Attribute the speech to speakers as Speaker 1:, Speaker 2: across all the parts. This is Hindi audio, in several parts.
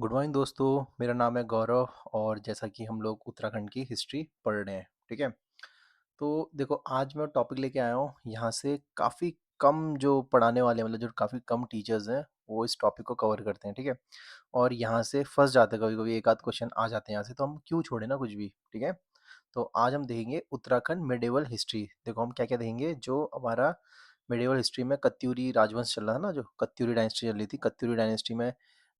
Speaker 1: गुड मॉर्निंग दोस्तों। मेरा नाम है गौरव और जैसा कि हम लोग उत्तराखंड की हिस्ट्री पढ़ रहे हैं, ठीक है। तो देखो, आज मैं टॉपिक लेके आया हूँ। यहाँ से काफ़ी कम जो पढ़ाने वाले हैं, मतलब जो काफ़ी कम टीचर्स हैं, वो इस टॉपिक को कवर करते हैं, ठीक है। और यहाँ से फंस जाते हैं, कभी कभी एक आध क्वेश्चन आ जाते हैं यहाँ से, तो हम क्यों छोड़े ना कुछ भी, ठीक है। तो आज हम देखेंगे उत्तराखंड मिडेवल हिस्ट्री। देखो, हम क्या क्या देखेंगे। जो हमारा मिडेवल हिस्ट्री में कत्यूरी राजवंश चल रहा था ना, जो कत्यूरी डायनेस्टी चल रही थी, कत्यूरी डायनेस्टी में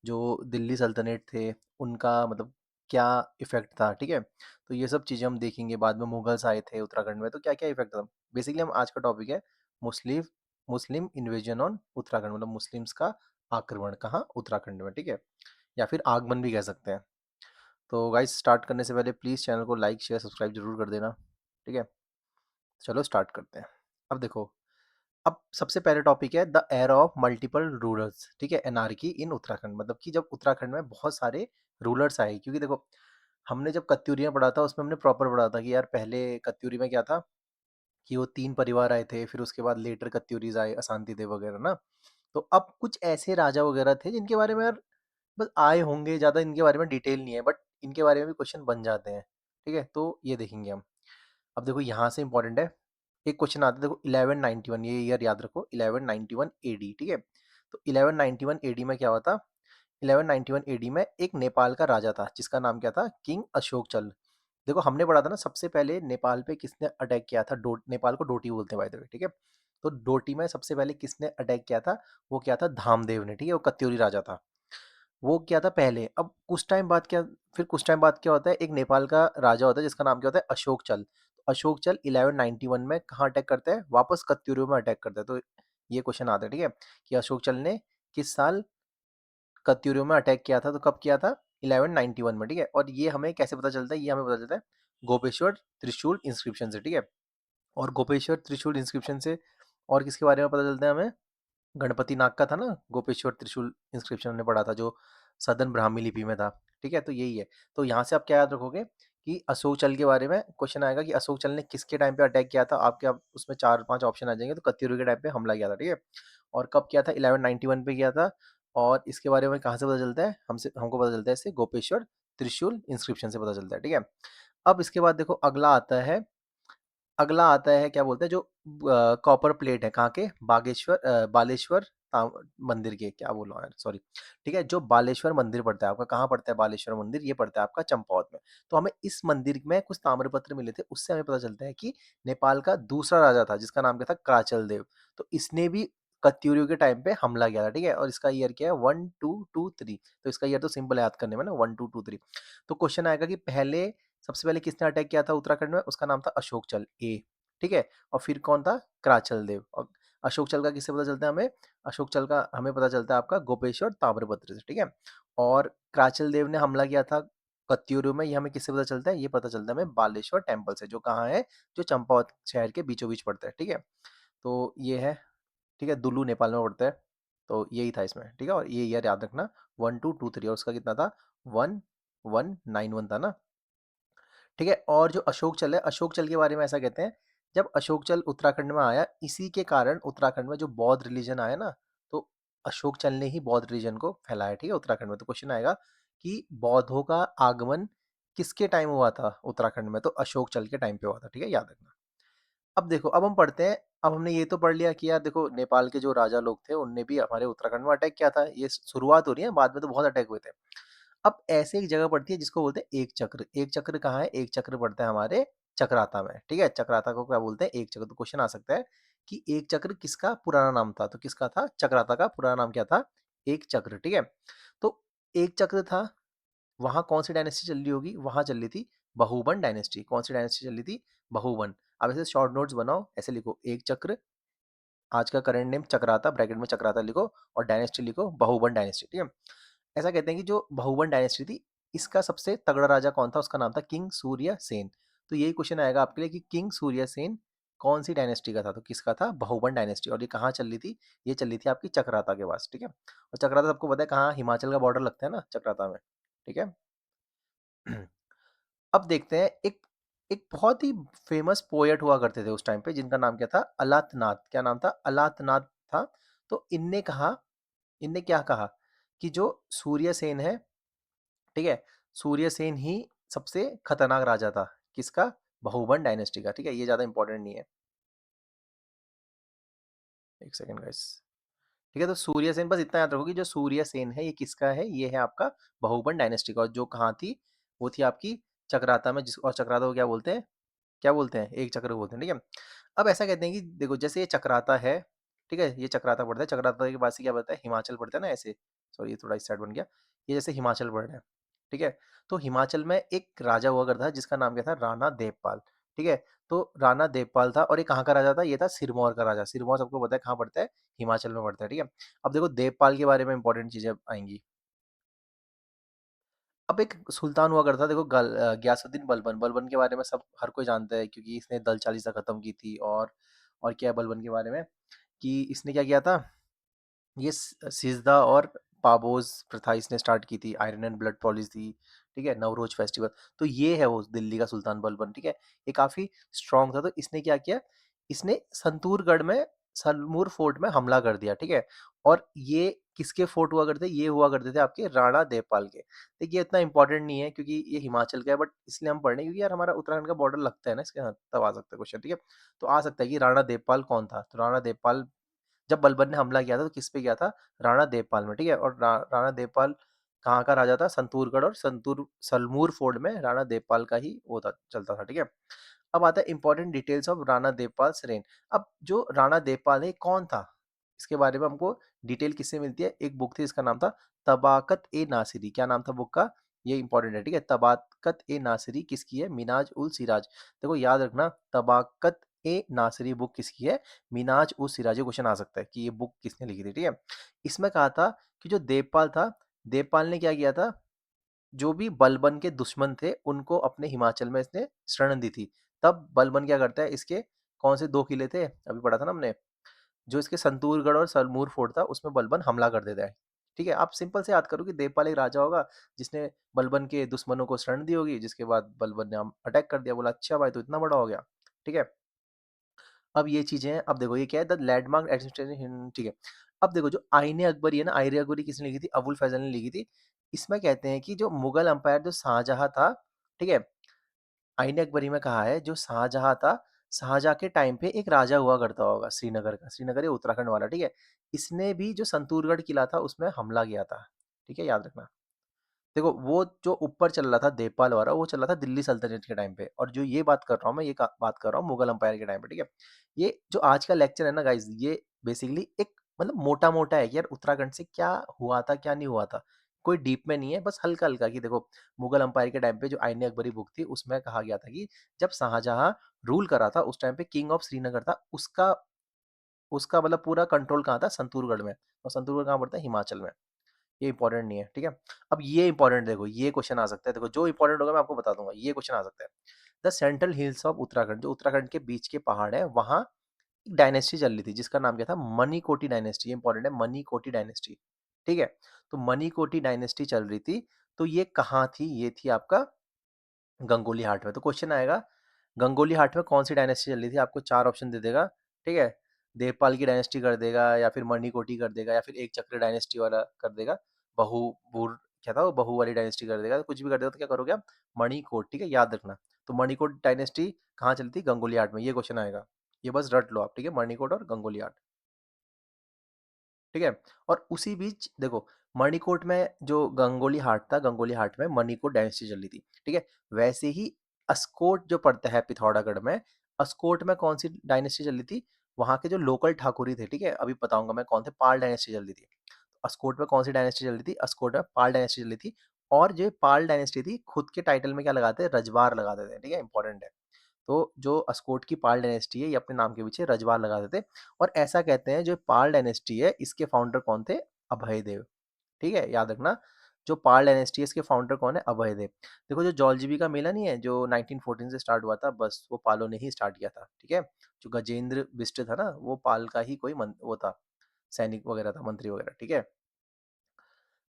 Speaker 1: जो दिल्ली सल्तनत थे, उनका मतलब क्या इफेक्ट था, ठीक है। तो ये सब चीज़ें हम देखेंगे। बाद में मुगल्स आए थे उत्तराखंड में, तो क्या क्या इफेक्ट था। बेसिकली हम आज का टॉपिक है मुस्लिम मुस्लिम इन्वेजन ऑन उत्तराखंड, मतलब मुस्लिम्स का आक्रमण कहाँ, उत्तराखंड में, ठीक है। या फिर आगमन भी कह सकते हैं। तो गाइस, स्टार्ट करने से पहले प्लीज़ चैनल को लाइक शेयर सब्सक्राइब जरूर कर देना, ठीक है। चलो स्टार्ट करते हैं। अब देखो, अब सबसे पहले टॉपिक है the era of multiple rulers, ठीक है। एनार्की इन उत्तराखंड, मतलब कि जब उत्तराखंड में बहुत सारे रूलर्स आए। क्योंकि देखो, हमने जब कत्यूरी में पढ़ा था, उसमें हमने प्रॉपर पढ़ा था कि यार पहले कत्यूरी में क्या था, कि वो 3 परिवार आए थे, फिर उसके बाद लेटर कत्यूरीज आए, अशांति देव वगैरह ना। तो अब कुछ ऐसे राजा वगैरह थे जिनके बारे में यार बस आए होंगे, ज़्यादा इनके बारे में डिटेल नहीं है, बट इनके बारे में भी क्वेश्चन बन जाते हैं, ठीक है। तो ये देखेंगे हम। अब देखो, यहाँ से इंपॉर्टेंट है, एक क्वेश्चन आता है। देखो 1191, ये ईयर याद रखो, 1191 एडी, ठीक है। तो 1191 एडी में क्या हुआ था। 1191 एडी में एक नेपाल का राजा था जिसका नाम क्या था, किंग अशोक चल। देखो, हमने पढ़ा था ना, सबसे पहले नेपाल पे किसने अटैक किया था। नेपाल को डोटी बोलते हैं बाय द वे, ठीक है। तो डोटी में सबसे पहले किसने अटैक किया था, वो क्या था, धामदेव ने, ठीक है। वो कत्यूरी राजा था, वो क्या था पहले। अब कुछ टाइम बाद क्या, फिर कुछ टाइम बाद क्या होता है, एक नेपाल का राजा होता है जिसका नाम क्या होता है, अशोक चल। तो अशोक चल 1191 में कहाँ अटैक करते हैं, वापस कत्यूरी में अटैक करते हैं। तो ये क्वेश्चन आता है, ठीक है, कि अशोक चल ने किस साल कत्यूरी में अटैक किया था। तो कब किया था, 1191 में, ठीक है। और ये हमें कैसे पता चलता है, ये हमें पता चलता है गोपेश्वर त्रिशूल इंस्क्रिप्शन से, ठीक है। और गोपेश्वर त्रिशूल इंस्क्रिप्शन से और किसके बारे में पता चलता है हमें, गणपति नाग का था ना, गोपेश्वर त्रिशूल इंस्क्रिप्शन हमने पढ़ा था, जो सदन ब्राह्मी लिपि में था, ठीक है। तो यही है। तो यहाँ से आप क्या याद रखोगे कि अशोक चल के बारे में क्वेश्चन आएगा कि अशोक चल ने किसके टाइम पे अटैक किया था। आपके आप उसमें 4-5 ऑप्शन आ जाएंगे। तो कत्यूरी के टाइम पे हमला किया था, ठीक है। और कब किया था, 1191 पे किया था। और इसके बारे में कहाँ से पता चलता है, हमको पता चलता है इससे, गोपेश्वर त्रिशूल इंस्क्रिप्शन से पता चलता है, ठीक है। अब इसके बाद देखो, अगला आता है क्या बोलते हैं, जो कॉपर प्लेट है, कहाँ के, बालेश्वर मंदिर के, क्या बोल रहा हूँ यार, सॉरी, ठीक है। जो बालेश्वर मंदिर पड़ता है आपका, कहाँ पड़ता है बालेश्वर मंदिर, ये पड़ता है आपका चंपावत में। तो हमें इस मंदिर में कुछ ताम्रपत्र मिले थे, उससे हमें पता चलता है कि नेपाल का दूसरा राजा था जिसका नाम क्या था, कराचल देव। तो इसने भी कत्यूरियों के टाइम पे हमला किया था, ठीक है। और इसका ईयर क्या है, 1223। तो इसका ईयर तो सिंपल है याद करने में ना, 1223। तो क्वेश्चन आएगा कि सबसे पहले किसने अटैक किया था उत्तराखंड में, उसका नाम था अशोक चल, ए, ठीक है। और फिर कौन था, कराचल देव। और अशोक चल का किससे पता चलता है हमें, अशोक चल का हमें पता चलता है आपका गोपेश्वर ताम्रपत्र से, ठीक है। और कराचल देव ने हमला किया था कत्यूरू में, ये हमें किससे पता चलता है, ये पता चलता है हमें बालेश्वर टेम्पल से, जो कहाँ है, जो चंपावत शहर के बीचों बीच पड़ता है, ठीक है। तो ये है, ठीक है, दुल्लू नेपाल में पड़ता है। तो यही था इसमें, ठीक है। और ये ईयर याद रखना, 1223, और उसका कितना था, 1191 था ना, ठीक है। और जो अशोक चल है, अशोक चल के बारे में ऐसा कहते हैं, जब अशोक चल उत्तराखंड में आया, इसी के कारण उत्तराखंड में जो बौद्ध रिलीजन आया ना, तो अशोक चल ने ही बौद्ध रिलीजन को फैलाया, ठीक है, उत्तराखंड में। तो क्वेश्चन आएगा कि बौद्धों का आगमन किसके टाइम हुआ था उत्तराखंड में, तो अशोक चल के टाइम पे हुआ था, ठीक है, याद रखना। अब देखो, अब हम पढ़ते हैं। अब हमने ये तो पढ़ लिया कि यार देखो, नेपाल के जो राजा लोग थे, उनने भी हमारे उत्तराखंड में अटैक किया था। ये शुरुआत हो रही है, बाद में तो बहुत अटैक हुए थे। अब ऐसे एक जगह पड़ती है जिसको बोलते हैं एक चक्र। एक चक्र कहाँ है, एक चक्र पड़ता है हमारे चक्राता में, ठीक है। चक्राता को क्या बोलते हैं, एक चक्र। तो क्वेश्चन आ सकता है कि एक चक्र किसका पुराना नाम था, तो किसका था, चक्राता का पुराना नाम क्या था, एक चक्र, ठीक है। तो एक चक्र था, वहां कौन सी डायनेस्टी चल रही होगी, वहां चल रही थी बहुबन डायनेस्टी। कौन सी डायनेस्टी चल रही थी, बहुबन। अब ऐसे शॉर्ट नोट्स बनाओ, ऐसे लिखो, एक चक्र, आज का करंट नेम चक्राता, ब्रैकेट में चक्राता लिखो, और डायनेस्टी लिखो बहुबन डायनेस्टी, ठीक है। ऐसा कहते हैं कि जो बहुबन डायनेस्टी थी, इसका सबसे तगड़ा राजा कौन था, उसका नाम था किंग सूर्य सेन। तो यही क्वेश्चन आएगा आपके लिए कि किंग सूर्य सेन कौन सी डायनेस्टी का था, तो किसका था, बहुबन डायनेस्टी। और ये कहाँ चल रही थी, ये चल रही थी आपकी चक्राता के पास, ठीक है। और चक्राता सबको पता है कहाँ, हिमाचल का बॉर्डर लगता है ना चक्राता में, ठीक है। अब देखते हैं, एक एक बहुत ही फेमस पोएट हुआ करते थे उस टाइम पे, जिनका नाम क्या था, अलातनाथ। क्या नाम था, अलातनाथ था। तो इनने क्या कहा कि जो सूर्य सेन है, ठीक है? सूर्यसेन ही सबसे खतरनाक राजा था। किसका? बहुबन डायनेस्टी का, ठीक है? ये ज़्यादा इंपॉर्टेंट नहीं है। एक सेकंड गाइस। ठीक है, तो सूर्यसेन, बस इतना याद रखो कि जो सूर्यसेन है ये किसका है? ये है आपका बहुबन डायनेस्टी का, और जो कहाँ थी? वो थी आपकी चक्राता में, जिस और चक्राता को क्या बोलते हैं? क्या बोलते हैं? एक चक्र को बोलते हैं, ठीक है? अब ऐसा कहते हैं कि देखो, जैसे ये चक्राता है, ठीक है? ये चक्राता पड़ता है, चक्राता के बाद से क्या पड़ता है? हिमाचल पड़ता है ना ऐसे। सॉरी, ये थोड़ा इस साइड बन गया। ये जैसे हिमाचल पड़ रहा है, ठीक है? तो हिमाचल में एक राजा हुआ करता था जिसका नाम क्या था? राणा देवपाल, ठीक है? तो राणा देवपाल था, और ये कहाँ का राजा था? ये था सिरमौर का राजा। सिरमौर सबको पता है कहाँ पड़ता है? हिमाचल में पड़ता है, ठीक है? अब देखो, देवपाल के बारे में इंपॉर्टेंट चीजें आएंगी। अब एक सुल्तान हुआ करता था, देखो, गयासुद्दीन बलबन। बलबन के बारे में सब हर कोई जानता है, क्योंकि इसने दल चालीसा खत्म की थी। और क्या है बलबन के बारे में, कि इसने क्या किया था? ये सिजदा और पाबोज प्रथा इसने स्टार्ट की थी, आयरन एंड ब्लड पॉलिसी, ठीक है, नवरोज फेस्टिवल। तो ये है वो दिल्ली का सुल्तान बलबन, ठीक है? ये काफी स्ट्रांग था। तो इसने क्या किया? इसने संतूरगढ़ में सलमूर फोर्ट में हमला कर दिया, ठीक है? और ये किसके फोर्ट हुआ करते? ये हुआ करते थे आपके राणा देवपाल के। देखिए, इतना इंपॉर्टेंट नहीं है क्योंकि ये हिमाचल का है, बट इसलिए हम पढ़ रहे हैं क्योंकि यार हमारा उत्तराखंड का बॉर्डर लगता है ना इसके साथ, तब आ सकता है क्वेश्चन, ठीक है? तो आ सकता है कि राणा देवपाल कौन था? तो राणा देवपाल, जब बलबन ने हमला किया था तो किस पे किया था? राणा देवपाल में, ठीक है? और राणा देवपाल कहाँ का राजा था? संतूरगढ़ और संतूर सलमूर फोर्ट में राणा देवपाल का ही वो था, चलता था, ठीक है? अब आता है important details of Rana Devpal rain. अब जो राणा देवपाल है कौन था? इसके बारे में हमको डिटेल किससे मिलती है? एक बुक थी, इसका नाम था तबाकत ए नासिरी। क्या नाम था बुक का? ये इंपॉर्टेंट है, ठीक है? तबाकत ए नासिरी किसकी है? मिनाज उल सिराज। देखो, याद रखना, तबाकत ए नासिरी बुक किसकी है? मिनाज उल सिराज। ये क्वेश्चन आ सकता है कि ये बुक किसने लिखी थी, ठीक है? इसमें कहा था कि जो देवपाल था, देवपाल ने क्या किया था? जो भी बलबन के दुश्मन थे उनको अपने हिमाचल में इसने शरण दी थी। तब बलबन क्या करता है? इसके कौन से दो किले थे, अभी पढ़ा था ना हमने? जो इसके संतूरगढ़ और सलमूर फोर्ट था, उसमें बलबन हमला कर देता है, ठीक है? आप सिंपल से याद करो कि देवपाल एक राजा होगा जिसने बलबन के दुश्मनों को शरण दी होगी, जिसके बाद बलबन ने हम अटैक कर दिया, बोला अच्छा भाई तो इतना बड़ा हो गया, ठीक है? अब ये चीजें हैं। अब देखो, ये क्या है? द लैंडमार्क एडमिनिस्ट्रेशन, ठीक है? अब देखो, जो आईने अकबरी है ना, आईने अकबरी किसने लिखी थी? अबुल फैजल ने लिखी थी। इसमें कहते हैं कि जो मुगल अंपायर जो शाहजहां था, ठीक है? आईने अकबरी में कहा है जो शाहजहां था, शाहजहां के टाइम पे एक राजा हुआ करता होगा श्रीनगर का, श्रीनगर ये उत्तराखंड वाला, ठीक है? इसने भी जो संतूरगढ़ किला था उसमें हमला किया था, ठीक है? याद रखना। देखो, वो जो ऊपर चल रहा था देवपाल वाला, वो चल रहा था दिल्ली सल्तनत के टाइम पे, और जो ये बात कर रहा हूँ मैं, ये बात कर रहा हूँ मुगल अंपायर के टाइम पे, ठीक है? ये जो आज का लेक्चर है ना गाइज, ये बेसिकली एक मतलब मोटा मोटा है कि यार उत्तराखंड से क्या हुआ था, क्या नहीं हुआ था। कोई डीप में नहीं है, बस हल्का हल्का कि देखो, मुगल अंपायर के टाइम पे जो आईने अकबरी बुक थी उसमें कहा गया था कि जब शाहजहां रूल कर रहा था उस टाइम पे किंग ऑफ श्रीनगर था, उसका उसका मतलब पूरा कंट्रोल कहाँ था? संतूरगढ़ में। और संतूरगढ़ कहाँ पड़ता है? हिमाचल में। ये इंपॉर्टेंट नहीं है, ठीक है? अब ये इंपॉर्टेंट, देखो ये क्वेश्चन आ सकता है, देखो जो इंपॉर्टेंट होगा मैं आपको बता दूंगा, ये क्वेश्चन आ सकता है। The central hills of Uttarakhand, जो उत्तराखंड के बीच के पहाड़ है, वहां एक डायनेस्टी चल रही थी जिसका नाम क्या था? मणिकोटी डायनेस्टी। ये इंपॉर्टेंट है, मणिकोटी डायनेस्टी, ठीक है? तो मणिकोटी डायनेस्टी चल रही थी, तो ये कहाँ थी? ये थी आपका गंगोली हाट में। तो क्वेश्चन आएगा, गंगोली हाट में कौन सी डायनेस्टी चल रही थी? आपको चार ऑप्शन दे देगा, ठीक है? देवपाल की डायनेस्टी कर देगा, या फिर मणिकोटी कर देगा, या फिर एक चक्र डायनेस्टी वाला कर देगा, बहुपुर, क्या था वो, बहु वाली डायनेस्टी कर देगा। तो कुछ भी कर देगा तो क्या करोगे आप? मणिकोट, ठीक है? याद रखना। तो मणिकोट डायनेस्टी कहाँ चली थी? गंगोली हाट में। ये क्वेश्चन आएगा, ये बस रट लो आप, ठीक है? मणिकोट और गंगोली हाट, ठीक है? और उसी बीच देखो, मणिकोट में जो गंगोली हाट था, गंगोली हाट में मणिकोट डायनेस्टी चल रही थी, ठीक है? वैसे ही अस्कोट जो पड़ता है पिथौरागढ़ में, अस्कोट में कौन सी डायनेस्टी चल रही थी? वहां के जो लोकल ठाकुर थे, ठीक है? अभी बताऊंगा मैं कौन थे। पाल डायनेस्टी चल रही थी। अस्कोट में कौन सी डायनेस्टी चल रही थी? अस्कोट में पाल डायनेस्टी चल रही थी। और जो पाल डायनेस्टी थी, खुद के टाइटल में क्या लगाते हैं? रजवार लगाते थे, ठीक है? इंपॉर्टेंट है। तो जो अस्कोट की पाल डायनेस्टी है, ये अपने नाम के पीछे रजवार लगाते थे। और ऐसा कहते हैं जो पाल डायनेस्टी है, इसके फाउंडर कौन थे? अभयदेव, ठीक है? याद रखना, जो पाल डायनेस्टी है इसके फाउंडर कौन है? अभयदेव। देखो, जो जौलजीबी का मेला नहीं है जो 1914 से स्टार्ट हुआ था, बस वो पालों ने ही स्टार्ट किया था, ठीक है? जो गजेंद्र बिष्ट था ना, वो पाल का ही कोई वो था, सैनिक वगैरह था, मंत्री वगैरह, ठीक है?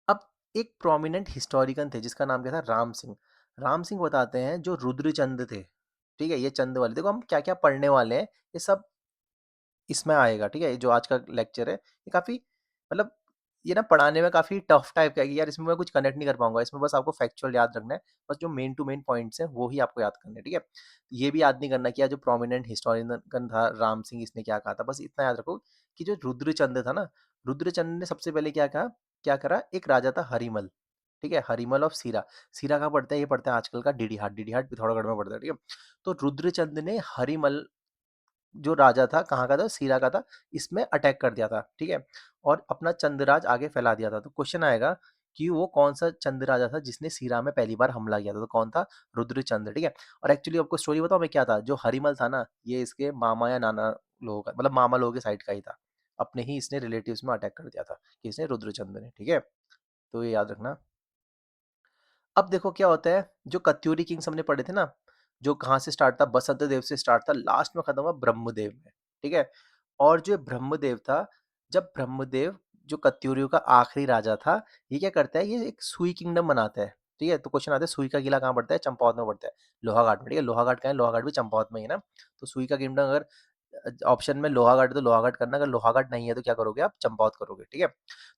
Speaker 1: अब एक प्रोमिनेंट हिस्टोरिकन थे जिसका नाम क्या था? राम सिंह। राम सिंह बताते हैं जो रुद्रचंद थे, ठीक है? ये चंद वाले, देखो हम क्या क्या पढ़ने वाले हैं, ये सब इसमें आएगा, ठीक है? जो आज का लेक्चर है ये काफी मतलब ये ना पढ़ाने में काफ़ी टफ टाइप का है कि यार इसमें मैं कुछ कनेक्ट नहीं कर पाऊँगा, इसमें बस आपको फैक्चुअल याद रखना है, बस जो मेन टू मेन पॉइंट्स हैं वो ही आपको याद करने हैं, ठीक है? ये भी याद नहीं करना कि यार जो प्रोमिनेंट हिस्टोरियन था राम सिंह इसने क्या कहा था, बस इतना याद रखो कि जो रुद्रचंद था ना, रुद्रचंद ने सबसे पहले क्या करा, एक राजा था हरिमल, ठीक है? हरिमल ऑफ सीरा, सीरा कहाँ पड़ता है? ये पड़ता है आजकल का डीडी हाट पिथौरागढ़ में पड़ता है, ठीक है? तो रुद्रचंद ने हरिमल जो राजा था, कहाँ का था? सीरा का था, इसमें अटैक कर दिया था, ठीक है? और अपना चंद्रराज आगे फैला दिया था। तो क्वेश्चन आएगा कि वो कौन-सा चंद राजा था जिसने सीरा में पहली बार हमला किया था? तो कौन था? रुद्रचंद, ठीक है? और एक्चुअली आपको स्टोरी बताऊँ मैं क्या था? जो हरिमल था ना, ये इसके मामा या नाना लोगों का मतलब मामा लोगों के साइड का ही था। अपने ही इसने रिलेटिव्स में अटैक कर दिया था, किसने? रुद्रचंद ने, ठीक है? तो ये याद रखना। अब देखो क्या होता है, जो कत्यूरी किंग्स हमने पढ़े थे ना, जो कहाँ से स्टार्ट था, बसंत देव से स्टार्ट था, लास्ट में खत्म हुआ ब्रह्मदेव में, ठीक है? और जो ब्रह्मदेव था, जब ब्रह्मदेव जो कत्यूरियों का आखिरी राजा था, ये क्या करता है, ये एक सुई किंगडम बनाता है, ठीक है? तो क्वेश्चन आता है सुई का किला कहाँ पड़ता है? चंपावत में पड़ता है, लोहाघाट में, ठीक है? लोहाघाट कहाँ है? लोहाघाट भी चंपावत में ही है ना। तो सुई का किंगडम अगर ऑप्शन में लोहाघाट है तो लोहाघाट करना, अगर लोहाघाट नहीं है तो क्या करोगे आप? चंपावत करोगे, ठीक है?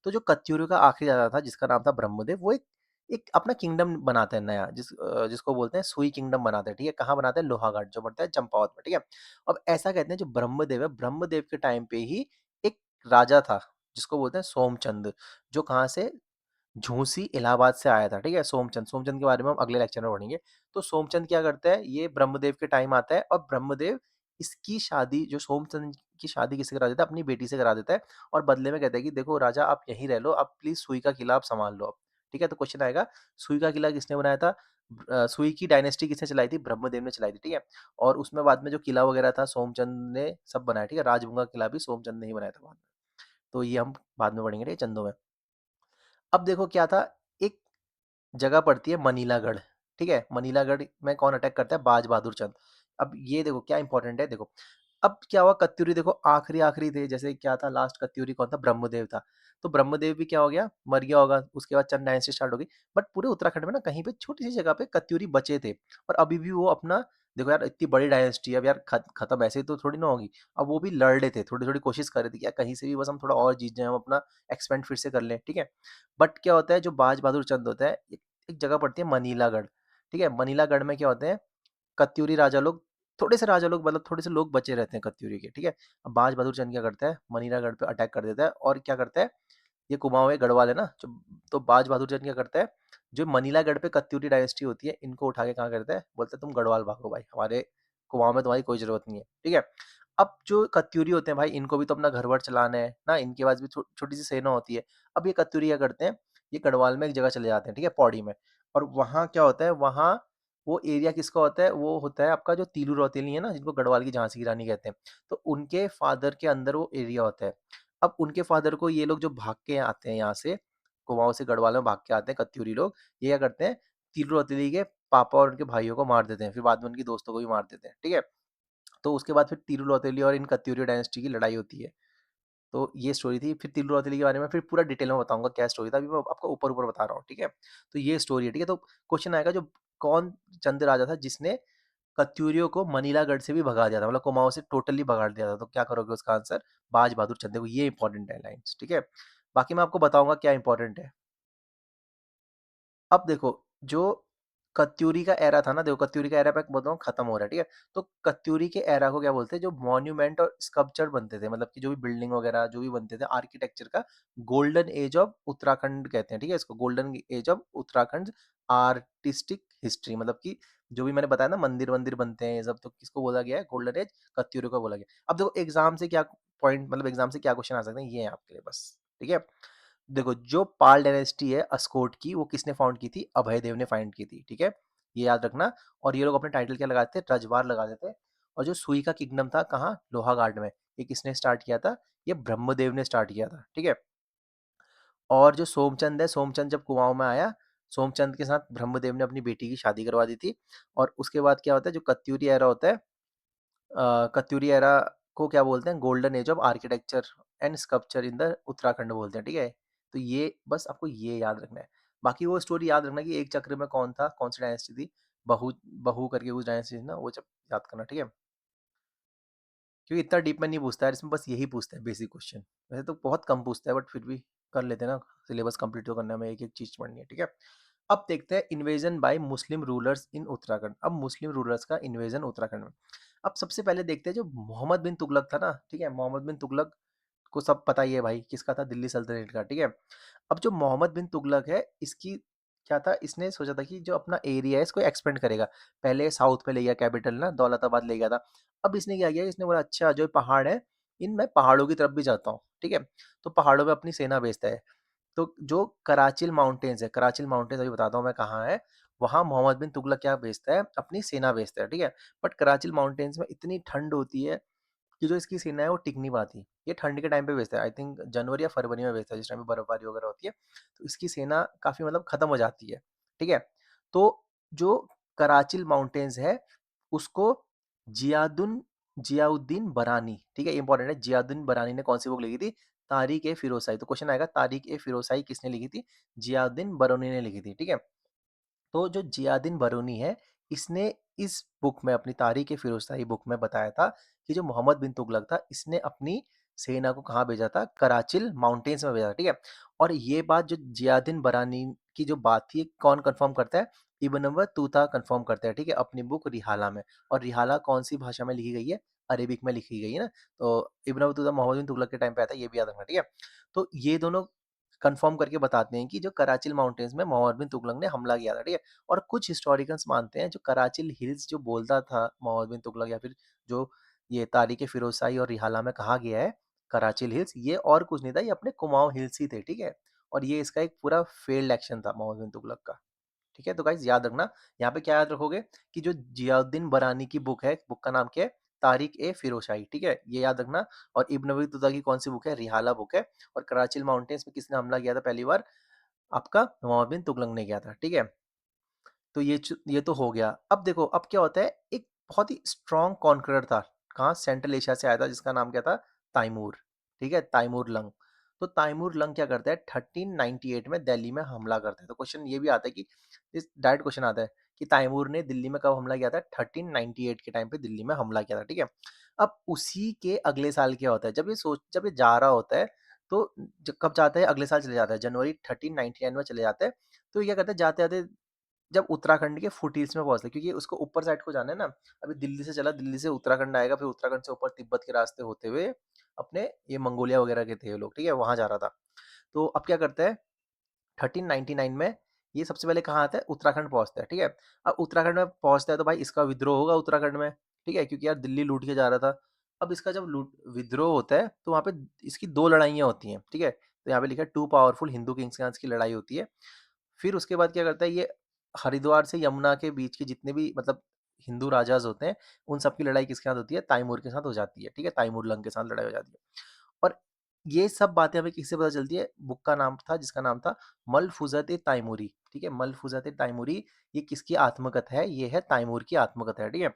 Speaker 1: तो जो कत्यूरियों का आखिरी राजा था जिसका नाम था ब्रह्मदेव, वो एक एक अपना किंगडम बनाते हैं नया, जिसको बोलते हैं सुई किंगडम बनाते हैं, ठीक है? कहाँ बनाते हैं? लोहाघाट, जो पड़ता है चंपावत में, ठीक है? अब ऐसा कहते हैं जो ब्रह्मदेव है, ब्रह्मदेव के टाइम पे ही एक राजा था जिसको बोलते हैं सोमचंद, जो कहाँ से? झूसी इलाहाबाद से आया था, ठीक है? सोमचंद, सोमचंद के बारे में हम अगले लेक्चर में पढ़ेंगे। तो सोमचंद क्या करता है, ये ब्रह्मदेव के टाइम आता है और ब्रह्मदेव इसकी शादी, जो सोमचंद की शादी किससे करा देता है? अपनी बेटी से करा देता है और बदले में कहता है कि देखो राजा आप यहीं रह लो, आप प्लीज सुई का किला आप संभाल लो अब, ठीक है? तो क्वेश्चन आएगा सुई का किला किसने बनाया था? सुई की डायनेस्टी किसने चलाई थी? ब्रह्मदेव ने चलाई थी, ठीक है? और उसमें बाद में जो किला वगैरह था सोमचंद ने सब बनाया, ठीक है? राजभुंगा किला भी सोमचंद ने ही बनाया था बाद में। तो ये हम बाद में पढ़ेंगे, ठीक है, चंदों में। अब देखो क्या था, एक जगह पड़ती है मनीलागढ़, ठीक है? मनीलागढ़ में कौन अटैक करता है? बाज बहादुर चंद। अब ये देखो क्या इंपॉर्टेंट है, देखो अब क्या हुआ, कत्यूरी देखो आखिरी आखिरी थे, जैसे क्या था लास्ट कत्यूरी कौन था? ब्रह्मदेव था। तो ब्रह्मदेव भी क्या हो गया? मर गया होगा, उसके बाद चंद डायनेस्टी स्टार्ट हो गई। बट पूरे उत्तराखंड में ना कहीं पे छोटी सी जगह पे कत्यूरी बचे थे और अभी भी वो अपना, देखो यार इतनी बड़ी डायनेस्टी, अब यार खत्म ऐसे ही तो थोड़ी ना होगी। अब वो भी लड़ रहे थे, थोड़ी थोड़ी कोशिश कर रहे थे कि यार कहीं से भी बस हम थोड़ा और जीत जाए, हम अपना एक्सपेंड फिर से कर लें, ठीक है? बट क्या होता है, जो बाज बहादुर चंद होता है, एक जगह पड़ती है मनीलागढ़, ठीक है? मनीलागढ़ में क्या होते हैं, कत्यूरी राजा लोग, थोड़े से राजा लोग, मतलब थोड़े से लोग बचे रहते हैं कत्यूरी के, ठीक है? अब बाज बहादुर चंद क्या करता है, मनीलागढ़ पे अटैक कर देता है और क्या करता है, ये कुमाऊँ गढ़वाल है ना, जो, तो बाज बहादुर चंद क्या करता है, जो मनीलागढ़ पे कत्यूरी डायनेस्टी होती है, इनको उठा के कहाँ करता है, बोलता है तुम गढ़वाल भागो भाई, हमारे कुमाऊँ में तुम्हारी कोई जरूरत नहीं है, ठीक है? अब जो कत्यूरी होते हैं भाई, इनको भी तो अपना घर वर चलाना है ना, इनके पास भी छोटी सी सेना होती है। अब ये कत्यूरी क्या करते हैं, ये गढ़वाल में एक जगह चले जाते हैं, ठीक है, पौड़ी में। और वहाँ क्या होता है, वहाँ वो एरिया किसका होता है, वो होता है आपका जो तीलू रौतेली है ना, जिनको गढ़वाल की झांसी की रानी कहते हैं, तो उनके फादर के अंदर वो एरिया होता है। अब उनके फादर को ये लोग जो भाग के आते हैं यहाँ से, कुमाऊँ से गढ़वाल में भाग के आते हैं कत्यूरी लोग, ये क्या करते हैं, तीलू रौतेली के पापा और उनके भाइयों को मार देते हैं, फिर बाद में उनकी दोस्तों को भी मार देते हैं, ठीक है? तो उसके बाद फिर तीलू रौतेली और इन कत्यूरी डायनेस्टी की लड़ाई होती है। तो ये स्टोरी थी। फिर तिल्लू रौतेली के बारे में फिर पूरा डिटेल में बताऊँगा क्या स्टोरी था। अभी मैं आपको ऊपर-ऊपर बता रहा हूँ, ठीक है? तो ये स्टोरी है, ठीक है? तो क्वेश्चन आएगा जो कौन चंद राजा था जिसने कत्यूरियों को मनीलागढ़ से भी भगा दिया था, मतलब कुमाऊँ से टोटली भगा दिया था, तो क्या करोगे उसका आंसर? बाज बहादुर चंद। देखो ये इंपॉर्टेंट है लाइन्स, ठीक है? बाकी मैं आपको बताऊँगा क्या इंपॉर्टेंट है। अब देखो, जो कत्यूरी का एरा था ना, देखो कत्यूरी का एरा मैं बताऊँ खत्म हो रहा है, ठीक है? तो कत्यूरी के एरा को क्या बोलते हैं, जो मॉन्यूमेंट और स्कल्पचर बनते थे, मतलब कि जो भी बिल्डिंग वगैरह जो भी बनते थे आर्किटेक्चर का, गोल्डन एज ऑफ उत्तराखंड कहते हैं, ठीक है? इसको golden age of Uttarakhand artistic history, मतलब कि जो भी मैंने बताया ना मंदिर-वंदिर बनते हैं ये सब, तो किसको बोला गया है? गोल्डन एज कत्यूरी को बोला गया। अब देखो एग्ज़ाम से क्या पॉइंट, मतलब एग्ज़ाम से क्या क्वेश्चन आ सकते हैं, ये है आपके लिए बस, ठीक है? देखो जो पाल डायनेस्टी है अस्कोट की, वो किसने फाउंड की थी? अभय देव ने फाइंड की थी, ठीक है? ये याद रखना। और ये लोग अपने टाइटल क्या लगाते थे? रजवार लगा देते थे। और जो सुई का किंगडम था कहाँ? लोहाघाट में। ये किसने स्टार्ट किया था? ये ब्रह्मदेव ने स्टार्ट किया था, ठीक है? और जो सोमचंद है, सोमचंद जब कुमाऊं में आया, सोमचंद के साथ ब्रह्मदेव ने अपनी बेटी की शादी करवा दी थी। और उसके बाद क्या होता है, जो कत्यूरी एरा होता है, कत्यूरी एरा को क्या बोलते हैं? Golden age of architecture and sculpture in the Uttarakhand बोलते हैं, ठीक है? तो ये बस आपको ये याद रखना है। बाकी वो स्टोरी याद रखना कि एक चक्र में कौन था, कौन सी डायनेस्टी थी, बहू बहू करके उस डायनेस्टी थी ना, वो जब याद करना, ठीक है? क्योंकि इतना डीप में नहीं पूछता है इसमें, बस यही पूछता है बेसिक क्वेश्चन। वैसे तो बहुत कम पूछता है बट फिर भी कर लेते हैं ना, सिलेबस कंप्लीट तो करने में एक-एक चीज़ पढ़नी है, ठीक है? अब देखते हैं इन्वेजन बाय मुस्लिम रूलर्स इन उत्तराखंड। अब मुस्लिम रूलर्स का इन्वेजन उत्तराखंड में। अब सबसे पहले देखते हैं जो मोहम्मद बिन तुगलक था ना, ठीक है? मोहम्मद बिन तुगलक को सब पता ही है भाई, किसका था? दिल्ली सल्तनत का, ठीक है? अब जो मोहम्मद बिन तुगलक है, इसकी क्या था? इसने सोचा था कि जो अपना एरिया है इसको एक्सपेंड करेगा। पहले साउथ पे ले गया कैपिटल ना, दौलताबाद ले गया था। अब इसने क्या किया, इसने बोला अच्छा जो पहाड़ है, इन मैं पहाड़ों की तरफ भी जाता हूँ, ठीक है? तो पहाड़ों में अपनी सेना भेजता है। तो जो कराचिल माउंटेन्स है, कराचिल माउंटेन्स अभी बताता हूँ मैं कहाँ है। वहाँ मोहम्मद बिन तुगलक क्या भेजता है? अपनी सेना भेजता है, ठीक है? बट कराचिल माउंटेन्स में इतनी ठंड होती है कि जो इसकी सेना है वो टिक नहीं पाती। ये ठंड के टाइम पे भेजता है, आई थिंक जनवरी या फरवरी में भेजता है, जिस टाइम पे बर्फबारी वगैरह होती है। तो इसकी सेना काफ़ी मतलब ख़त्म हो जाती है, ठीक है? तो जो कराचिल माउंटेन्स है, उसको जियादुन जियाउद्दीन बरानी, ठीक है? इंपॉर्टेंट है, जियाउद्दीन बरानी ने कौन सी बुक लिखी थी? तारीख ए फिरोज़शाही। तो क्वेश्चन आएगा तारीख ए फिरोज़शाही किसने लिखी थी? जियाउद्दीन बरौनी ने लिखी थी, ठीक है? तो जो जियादीन बरूनी है, इसने इस बुक में अपनी तारीख़ ए फ़िरोज़शाही बुक में बताया था कि जो मोहम्मद बिन तुगलक था, इसने अपनी सेना को कहाँ भेजा था? कराचिल माउंटेन्स में भेजा था, ठीक है? और ये बात जो जियादीन बरानी की जो बात थी, कौन कन्फर्म करता है? इब्न बतूता कन्फर्म करता है, ठीक है? अपनी बुक रिहाला में। और रिहाला कौन-सी भाषा में लिखी गई है? अरेबिक में लिखी गई है ना? तो इब्न बतूता मोहम्मद बिन तुगलक के टाइम पे आया था, ये भी याद रखना, ठीक है? तो ये दोनों कन्फर्म करके बताते हैं कि जो कराचिल माउंटेन्स में मोहम्मद बिन तुगलक ने हमला किया था, ठीक है? और कुछ हिस्टोरिकन्स मानते हैं जो कराचिल हिल्स जो बोलता था मोहम्मद बिन तुगलक, या फिर जो ये तारीख़ फ़िरोज़शाही और रिहाला में कहा गया है कराचिल हिल्स, ये और कुछ नहीं था, ये अपने कुमाऊँ हिल्स ही थे, ठीक है? और ये इसका एक पूरा फेल्ड एक्शन था मोहम्मद बिन तुगलक का, ठीक है? तो गाइज़ याद रखना, यहाँ पे क्या याद रखोगे कि जो जियाउद्दीन बरानी की बुक है, बुक का नाम क्या है? तारीख़ ए फ़िरोज़शाही, ठीक है? ये याद रखना। और इब्न बतूता की कौन-सी बुक है? रिहाला बुक है। और कराचिल माउंटेन्स में किसने हमला किया था पहली बार? आपका मोहम्मद बिन तुगलक ने किया था, ठीक है? तो ये तो हो गया। अब देखो, अब क्या होता है, एक बहुत ही स्ट्रॉन्ग कॉन्करर था, कहाँ? सेंट्रल एशिया से आया था, जिसका नाम क्या था? तैमूर, ठीक है? तैमूर लंग। तो तैमूर लंग क्या करता है? 1398 में दिल्ली में हमला करता है। तो क्वेश्चन ये भी आता है कि इस डायरेक्ट क्वेश्चन आता है कि तैमूर ने दिल्ली में कब हमला किया था? 1398 के टाइम पे दिल्ली में हमला किया था, ठीक है? अब उसी के अगले साल क्या होता है, जब ये जा रहा होता है, तो कब जाता है? अगले साल चले जाता है, जनवरी 1399 में चले जाता है। तो ये क्या करता है, जाते जाते जब उत्तराखंड के फुटहिल्स में पहुँचता है, क्योंकि उसको ऊपर साइड को जाना है ना। अभी दिल्ली से चला, दिल्ली से उत्तराखंड आएगा, फिर उत्तराखंड से ऊपर तिब्बत के रास्ते होते हुए अपने ये मंगोलिया वगैरह के थे ये लोग, ठीक है? वहाँ जा रहा था। तो अब क्या करता है, 1399 में ये सबसे पहले कहाँ आता है? उत्तराखंड पहुँचता है, ठीक है? अब उत्तराखंड में पहुँचता है तो भाई इसका विद्रोह होगा उत्तराखंड में, ठीक है? क्योंकि यार दिल्ली लूट के जा रहा था। अब इसका जब लूट विद्रोह होता है तो वहाँ पे इसकी 2 लड़ाइयाँ होती हैं, ठीक है? तो यहाँ पे लिखा है 2 पावरफुल हिंदू किंग्स के यहाँ इसकी लड़ाई होती है। फिर उसके बाद क्या करता है ये, हरिद्वार से यमुना के बीच के जितने भी मतलब हिंदू राजाज़ होते हैं, उन सब की लड़ाई किसके साथ होती है? तैमूर के साथ हो जाती है, ठीक है? तैमूर लंग के साथ लड़ाई हो जाती है। और ये सब बातें हमें किससे पता चलती है? बुक का नाम था, जिसका नाम था मलफूज़त-ए-तैमूरी, ठीक है? मलफूज़त-ए-तैमूरी, ये किसकी आत्मकथा है? ये है तैमूर की आत्मकथा है, ठीक है?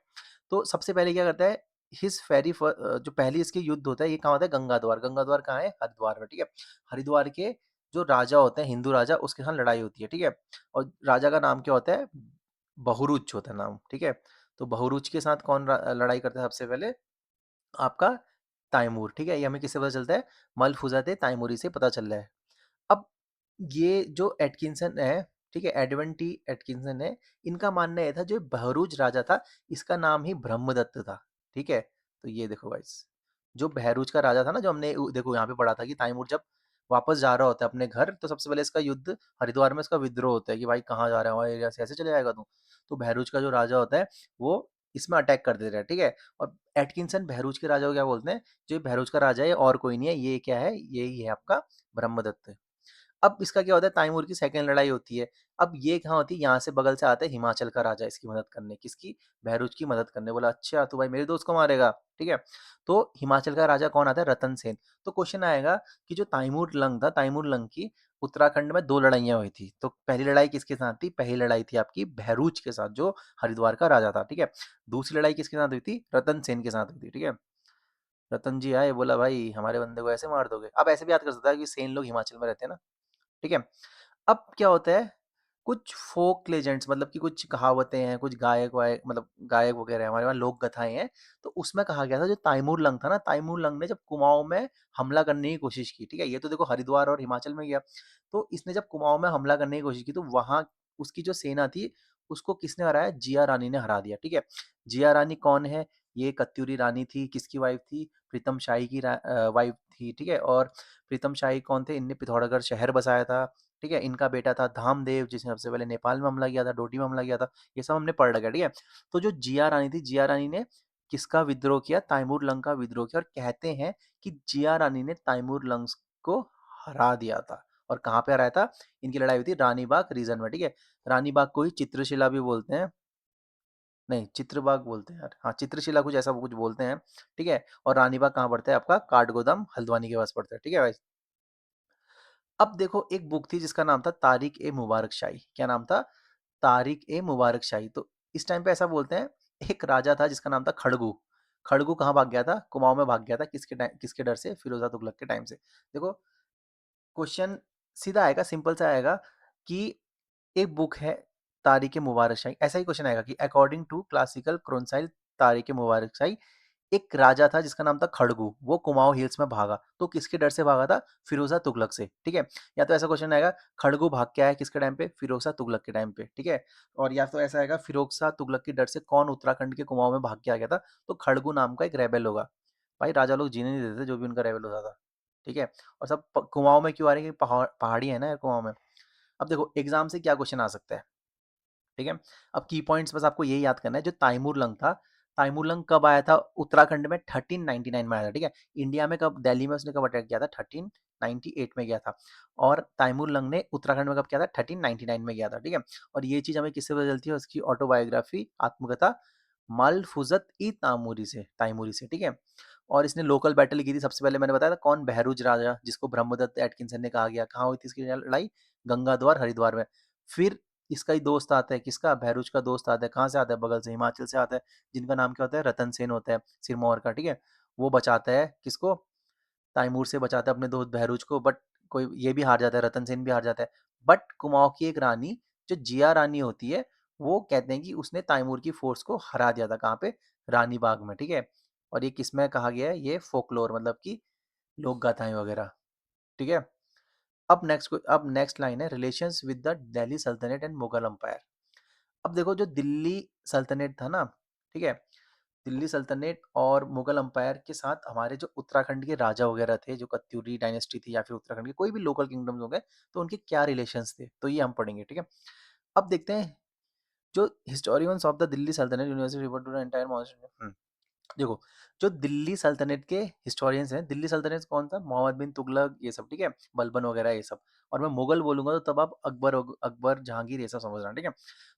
Speaker 1: तो सबसे पहले क्या करता है, जो पहली इसकी युद्ध होता है, ये कहाँ होता है? गंगा द्वार। गंगा द्वार कहाँ है? हरिद्वार में, ठीक है? हरिद्वार के जो राजा होते हैं, हिंदू राजा, उसके साथ लड़ाई होती है, ठीक है? और राजा का नाम क्या होता है? बहुरुच होता है नाम, ठीक है? तो बहुरुच के साथ कौन लड़ाई करता है सबसे पहले? आपका तैमूर, ठीक है? ये हमें किससे पता चलता है? मलफूज़ात-ए-तैमूरी से पता चल रहा है। अब ये जो एटकिंसन है, ठीक है? एडविन टी एटकिंसन है, इनका मानना ये था जो बहरूच राजा था, इसका नाम ही ब्रह्मदत्त था, ठीक है? तो ये देखो गाइस, जो बहरूच का राजा था ना, जो हमने देखो यहाँ पे पढ़ा था कि तैमूर जब वापस जा रहा होता है अपने घर, तो सबसे पहले इसका युद्ध हरिद्वार में इसका विद्रोह होता है कि भाई कहाँ जा रहा है, हमारे एरिया से ऐसे चले जाएगा तू? तो बहरूच का जो राजा होता है, वो इसमें अटैक कर देता है, ठीक है? और एटकिंसन बहरूच के राजा को क्या बोलते हैं? जो ये बहरूच का राजा है, ये और कोई नहीं है, ये क्या है? यही है आपका ब्रह्मदत्त। अब इसका क्या होता है, तैमूर की सेकंड लड़ाई होती है। अब ये कहाँ होती है, यहाँ से बगल से आता है हिमाचल का राजा इसकी मदद करने, किसकी? बहरूच की मदद करने। बोला अच्छा तू भाई मेरे दोस्त को मारेगा, ठीक है? तो हिमाचल का राजा कौन आता है? रतन सेन। तो क्वेश्चन आएगा कि जो तैमूर लंग था, तैमूर लंग की उत्तराखंड में 2 लड़ाइयाँ हुई थी। तो पहली लड़ाई किसके साथ थी? पहली लड़ाई थी आपकी बहरूच के साथ, जो हरिद्वार का राजा था, ठीक है? दूसरी लड़ाई किसके साथ हुई थी? रतन सेन के साथ हुई थी, ठीक है? रतन जी आए, बोला भाई हमारे बंदे को ऐसे मार दोगे? आप ऐसे भी याद कर सकते हैं कि सेन लोग हिमाचल में रहते हैं ना, ठीक है? अब क्या होता है, कुछ फ़ोक लेजेंड्स मतलब कि कुछ कहावतें हैं, कुछ गायक-वायक मतलब गायक वगैरह हमारे वहाँ लोक कथाएँ हैं, तो उसमें कहा गया था जो तैमूर लंग था ना, तैमूर लंग ने जब कुमाऊँ में हमला करने की कोशिश की, ठीक है? ये तो देखो हरिद्वार और हिमाचल में गया। तो इसने जब कुमाऊँ में हमला करने की कोशिश की तो वहाँ उसकी जो सेना थी, उसको किसने हराया? जिया रानी ने हरा दिया, ठीक है? जिया रानी कौन है? ये कत्यूरी रानी थी, किसकी वाइफ़ थी? प्रीतम शाही की वाइफ़ थी, ठीक है? और प्रीतम शाही कौन थे? इनने पिथौरागढ़ शहर बसाया था, ठीक है? इनका बेटा था धामदेव जिसने सबसे पहले नेपाल में हमला किया था, डोटी में हमला किया था, ये सब हमने पढ़ रखा है, ठीक है? तो जो जिया रानी थी, जिया रानी ने किसका विद्रोह किया? तैमूर लंग का विद्रोह किया और कहते हैं कि जिया रानी ने तैमूर लंग को हरा दिया था। और कहाँ पे हराया था? इनकी लड़ाई हुई थी रानी बाग रीजन में, ठीक है? रानी बाग को ही चित्रशिला भी बोलते हैं। नहीं, चित्रबाग बोलते हैं यार। हाँ, चित्रशिला कुछ ऐसा कुछ बोलते हैं, ठीक है? और रानी बाग कहाँ पड़ता है आपका? काठगोदाम हल्द्वानी के पास पड़ता है, ठीक है भाई? अब देखो एक बुक थी जिसका नाम था तारिक ए मुबारक शाही। क्या नाम था? तारिक ए मुबारक शाही। तो इस टाइम पे ऐसा बोलते हैं एक राजा था जिसका नाम था खड़गू। खड़गू कहाँ भाग गया था? कुमाऊं में भाग गया था किसके डर से? फिरोजा तुगलक के टाइम से। देखो क्वेश्चन सीधा आएगा, सिंपल सा आएगा कि एक बुक है तारिक ए मुबारक शाही, ऐसा ही क्वेश्चन आएगा कि अकॉर्डिंग टू क्लासिकल क्रोनसाइल तारिक ए मुबारक शाही एक राजा था जिसका नाम था खड़गू, वो कुमाऊं हिल्स में भागा। तो किसके डर से भागा था? फिरोजा तुगलक से, ठीक है? या तो ऐसा क्वेश्चन आएगा खड़गू भाग के आया किसके टाइम पे? फिरोजा तुगलक के टाइम पे, ठीक है? और या तो ऐसा आएगा फिरोजा तुगलक के डर से कौन उत्तराखंड के कुमाऊं में भाग के आ गया था? तो खड़गू नाम का एक रेबेल होगा। भाई राजा लोग जीने नहीं देते थे जो भी उनका रेबेल होता था, ठीक है? और सब कुमाऊं में क्यों आ रहे हैं? पहाड़ी है ना यार कुमाऊं में। अब देखो एग्जाम से क्या क्वेश्चन आ सकता है, ठीक है? अब की पॉइंट्स बस आपको यही याद करना है, जो तैमूर लंग था, तैमूर लंग कब आया था उत्तराखंड में? 1399 में आया था, ठीक है? इंडिया में कब, दिल्ली में उसने कब अटैक किया था? 1398 में गया था। और तैमूर लंग ने उत्तराखंड में कब किया था? 1399 में गया था, ठीक है? और ये चीज हमें किससे पता चलती है? उसकी ऑटोबायोग्राफी आत्मकथा मलफुजत ई तैमूरी से, ठीक है? और इसने लोकल बैटल की थी सबसे पहले, मैंने बताया था कौन? बहरूज राजा, जिसको ब्रह्मदत्त एटकिंसन ने कहा गया। कहाँ हुई थी इसकी लड़ाई? गंगा द्वार हरिद्वार में। फिर इसका ही दोस्त आता है, किसका? बहरूच का दोस्त आता है। कहाँ से आता है? बगल से, हिमाचल से आता है, जिनका नाम क्या होता है? रतन सेन होता है, सिरमौर का, ठीक है? वो बचाता है किसको? तैमूर से बचाता है अपने दोस्त बहरूच को, बट कोई ये भी हार जाता है, रतन सेन भी हार जाता है। बट कुमाऊं की एक रानी जो जिया रानी होती है, वो कहते हैं कि उसने तैमूर की फोर्स को हरा दिया था। कहाँ पे? रानी बाग में, ठीक है? और ये किसमें कहा गया है? ये फोकलोर मतलब कि लोक गाथाएं वगैरह, ठीक है? अब नेक्स्ट लाइन है रिलेशंस विद द दिल्ली सल्तनत एंड मुगल एम्पायर। अब देखो जो दिल्ली सल्तनत था ना, ठीक है? दिल्ली सल्तनत और मुगल एम्पायर के साथ हमारे जो उत्तराखंड के राजा वगैरह थे, जो कत्यूरी डायनेस्टी थी या फिर उत्तराखंड के कोई भी लोकल किंगडम्स हो गए, तो उनके क्या रिलेशंस थे, तो ये हम पढ़ेंगे, ठीक है? अब देखते हैं जो हिस्टोरियंस ऑफ द दिल्ली सल्तनत university river to the entire monster. देखो जो दिल्ली सल्तनत के हिस्टोरियंस हैं, दिल्ली सल्तनत कौन था? मोहम्मद बिन तुगलक, ये सब, ठीक है? बलबन वगैरह ये सब। और मैं मुगल बोलूंगा तो तब आप अकबर जहांगीर ये सब समझ रहे हैं, ठीक है?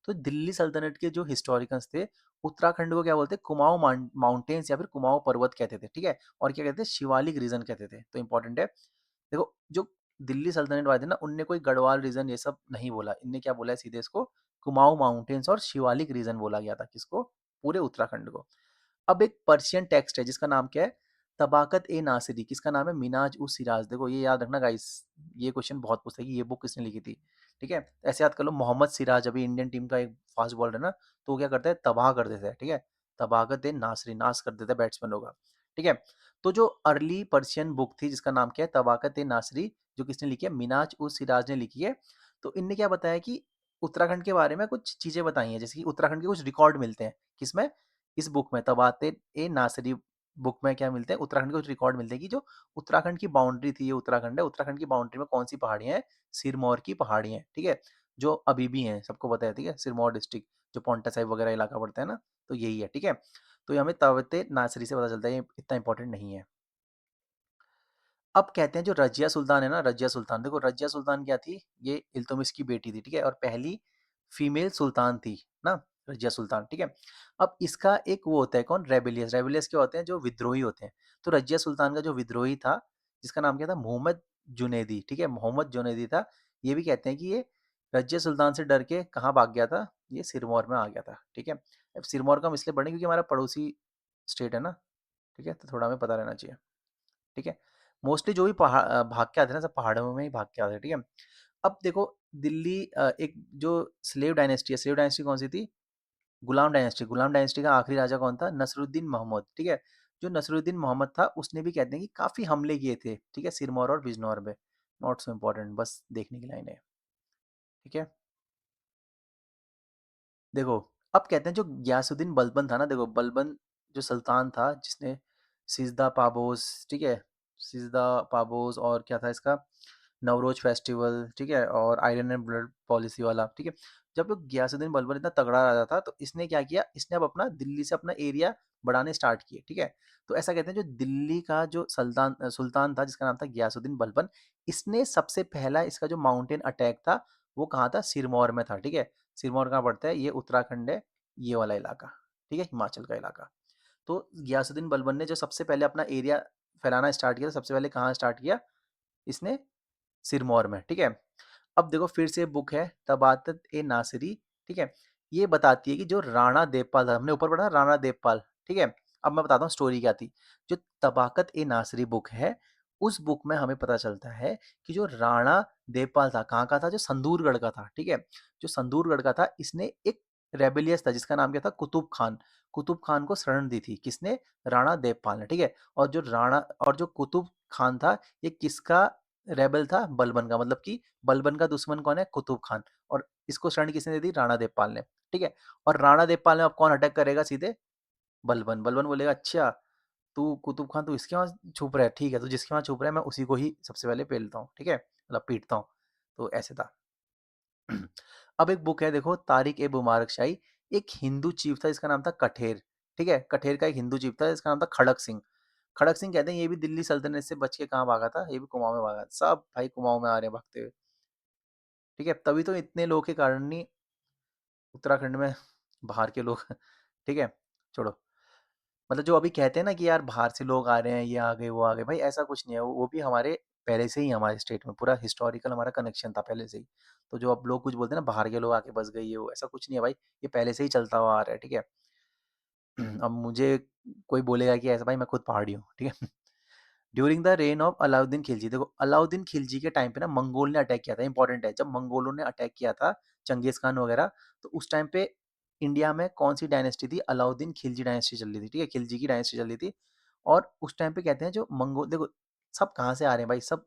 Speaker 1: तो दिल्ली सल्तनत के जो हिस्टोरिकन्स थे, उत्तराखंड को क्या बोलते? कुमाऊं माउंटेन्स या फिर कुमाऊं पर्वत कहते थे, ठीक है? और क्या कहते हैं? शिवालिक रीजन कहते थे। तो इंपॉर्टेंट है, देखो जो दिल्ली सल्तनत वाले थे ना, उनने कोई गढ़वाल रीजन ये सब नहीं बोला, इनने क्या बोला है सीधे इसको? कुमाऊं माउंटेन्स और शिवालिक रीजन बोला गया था। किसको? पूरे उत्तराखंड को। अब एक पर्शियन टेक्स्ट है जिसका नाम क्या है? तबाकत ए नासिरी। किसका नाम है? मिनाज उस सिराज। देखो ये याद रखना गाइस, ये क्वेश्चन बहुत पूछता है कि ये बुक किसने लिखी थी, ठीक है? ऐसे याद कर लो, मोहम्मद सिराज अभी इंडियन टीम का एक फास्ट बॉलर है ना, तो वो क्या करता है? तबाह कर देता है, ठीक है? तबाकत ए नासरी, नाश कर देता है बैट्समैनों का, ठीक है? तो जो अर्ली पर्शियन बुक थी जिसका नाम क्या है? तबाकत ए नासरी, जो किसने लिखी है? मिनाज उस सिराज ने लिखी है। तो इनने क्या बताया कि उत्तराखंड के बारे में कुछ चीजें बताई हैं, जैसे कि उत्तराखंड के कुछ रिकॉर्ड मिलते हैं। किसमें? इस बुक में, तबाते ए नासरी बुक में क्या मिलते हैं? उत्तराखंड के कुछ रिकॉर्ड मिलते हैं कि जो उत्तराखंड की बाउंड्री थी, ये उत्तराखंड है, उत्तराखंड की बाउंड्री में कौन सी पहाड़ियां हैं? सिरमौर की पहाड़ियां हैं, ठीक है? जो अभी भी हैं, सबको पता है, ठीक है? सिरमौर डिस्ट्रिक्ट जो पोंटा साहिब वगैरह इलाका पड़ता है ना, तो यही है, ठीक है? तो ये हमें तबते नासरी से पता चलता है, ये इतना इंपॉर्टेंट नहीं है। अब कहते हैं जो रजिया सुल्तान है ना, रजिया सुल्तान, देखो रजिया सुल्तान क्या थी? ये इल्तुतमिश की बेटी थी, ठीक है? और पहली फीमेल सुल्तान थी ना, रजिया सुल्तान, ठीक है? अब इसका एक वो होता है कौन? रेबेलियस। रेबेलियस क्या होते हैं? जो विद्रोही होते हैं। तो रजिया सुल्तान का जो विद्रोही था, जिसका नाम क्या था? मोहम्मद जुनैदी, ठीक है? मोहम्मद जुनैदी था। ये भी कहते हैं कि ये रजिया सुल्तान से डर के कहाँ भाग गया था? ये सिरमौर में आ गया था, ठीक है? अब सिरमौर का हम इसलिए पढ़ें क्योंकि हमारा पड़ोसी स्टेट है ना, ठीक है? तो थोड़ा हमें पता रहना चाहिए, ठीक है? मोस्टली जो भी भाग के आते हैं ना, सब पहाड़ों में ही भाग के आते हैं, ठीक है? अब देखो दिल्ली एक जो स्लेव डायनेस्टी है, स्लेव डायनेस्टी कौन सी थी? गुलाम डायनेस्टी। गुलाम डायनेस्टी का आखिरी राजा कौन था? नसरुद्दीन मोहम्मद, ठीक है। जो नसरुद्दीन मोहम्मद था उसने भी कहते हैं कि काफी हमले किए थे, ठीक है, सिरमौर और बिजनौर में। नॉट सो इम्पोर्टेंट, बस देखने की लाइन है, ठीक है। देखो, अब कहते हैं जो गयासुद्दीन बलबन था ना, देखो बलबन जो सुल्तान था जिसने सिजदा पाबोस, ठीक है, सिजदा पाबोस और क्या था इसका, नवरोज फेस्टिवल, ठीक है, और आयरन एंड ब्लड पॉलिसी वाला, ठीक है। जब लोग गयासुद्दीन बलबन इतना तगड़ा राजा था तो इसने क्या किया, इसने अब अपना दिल्ली से अपना एरिया बढ़ाने स्टार्ट किए, ठीक है। तो ऐसा कहते हैं जो दिल्ली का जो सुल्तान सुल्तान था जिसका नाम था गयासुद्दीन बलबन, इसने सबसे पहला इसका जो माउंटेन अटैक था वो कहाँ था? सिरमौर में था, ठीक है। सिरमौर कहाँ पड़ता है? ये उत्तराखंड है, ये वाला इलाका, ठीक है, हिमाचल का इलाका। तो गयासुद्दीन बलबन ने जो सबसे पहले अपना एरिया फैलाना स्टार्ट किया, सबसे पहले कहाँ स्टार्ट किया इसने? सिरमौर में, ठीक है। अब देखो फिर से बुक है तबातत ए नासिरी, ठीक है। ये बताती है कि जो राणा देवपाल था, हमने ऊपर पढ़ा राणा देवपाल, ठीक है। अब मैं बताता हूँ स्टोरी क्या थी। जो तबाकत ए नासिरी बुक है, उस बुक में हमें पता चलता है कि जो राणा देवपाल था कहाँ का था? जो संदूरगढ़ का था, ठीक है। जो संदूरगढ़ का था, इसने एक रेबेलियस था जिसका नाम क्या था? कुतुब खान। कुतुब खान को शरण दी थी, किसने? राणा देवपाल ने, ठीक है। और जो राणा और जो कुतुब खान था, ये किसका रेबल था? बलबन का। मतलब कि बलबन का दुश्मन कौन है? कुतुब खान। और इसको शरण किसने दे दी? राणा देवपाल ने, ठीक है। और राणा देवपाल में अब कौन अटैक करेगा सीधे? बलबन। बलबन बोलेगा अच्छा तू कुतुब खान, तू इसके वहां छुप रहा है, ठीक है, तू जिसके वहां छुप रहा है मैं उसी को ही सबसे पहले पेलता हूँ, ठीक है, मतलब पीटता हूँ। तो ऐसे था। अब एक बुक है देखो, तारिक ए मुबारक शाही। एक हिंदू चीफ था जिसका नाम था कठेर, ठीक है। कठेर का एक हिंदू चीफ था जिसका नाम था खड़क सिंह। खड़क सिंह कहते हैं ये भी दिल्ली सल्तनत से बच के कहाँ भागा था? ये भी कुमाऊं में भागा। सब भाई कुमाऊं में आ रहे हैं भागते हुए, ठीक है। तभी तो इतने लोग के कारण नहीं उत्तराखंड में बाहर के लोग ठीक है, छोड़ो। मतलब जो अभी कहते हैं ना कि यार बाहर से लोग आ रहे हैं, ये आ गए वो आ गए, भाई ऐसा कुछ नहीं है। वो भी हमारे पहले से ही हमारे स्टेट में पूरा हिस्टोरिकल हमारा कनेक्शन था पहले से ही। तो जो अब लोग कुछ बोलते हैं ना बाहर के लोग आके बस गए, ये वो, ऐसा कुछ नहीं है भाई। ये पहले से ही चलता हुआ आ रहा है, ठीक है। अब मुझे कोई बोलेगा कि ऐसा, भाई मैं खुद पहाड़ी हूँ, ठीक है। During the rain of Alauddin Khilji, देखो अलाउद्दीन खिलजी के टाइम पे ना मंगोल ने अटैक किया था, इंपॉर्टेंट है। जब मंगोलों ने अटैक किया था चंगेज खान वगैरह, तो उस टाइम पे इंडिया में कौन सी डायनेस्टी थी? अलाउद्दीन खिलजी डायनेस्टी चल रही थी, ठीक है, खिलजी की डायनेस्टी चल रही थी। और उस टाइम पे कहते हैं जो मंगोल, देखो सब कहाँ से आ रहे हैं भाई? सब